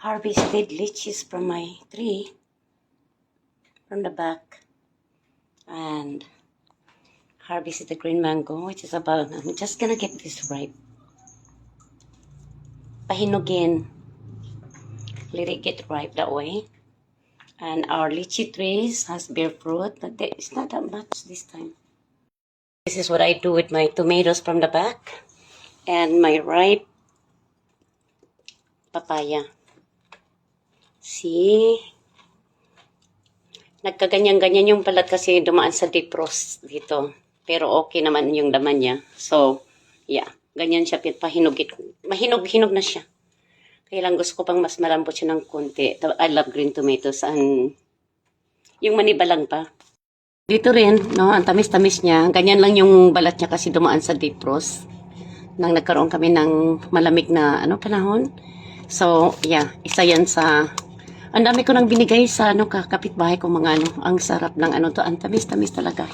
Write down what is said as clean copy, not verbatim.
harvested lychees from my tree, from the back, and harvested the green mango, which is about, I'm just gonna get this ripe. Pahinugin. Let it get ripe that way. And our lychee trees has bear fruit, but it's not that much this time. This is what I do with my tomatoes from the back and my ripe papaya. See? Nagkaganyan-ganyan yung balat kasi dumaan sa defrost dito. Pero okay naman yung laman niya. So, yeah. Ganyan siya pahinugit. Mahinog-hinog na siya. Kaya lang gusto ko pang mas malambot siya ng konti. I love green tomatoes. And yung manibalang pa. Dito rin, no, ang tamis-tamis niya. Ganyan lang yung balat niya kasi dumaan sa defrost. Nang nagkaroon kami ng malamig na panahon. So, yeah. Isa yan sa... Ang dami ko nang binigay sa kapitbahay ko mga ang sarap ng to. Ang tamis-tamis talaga.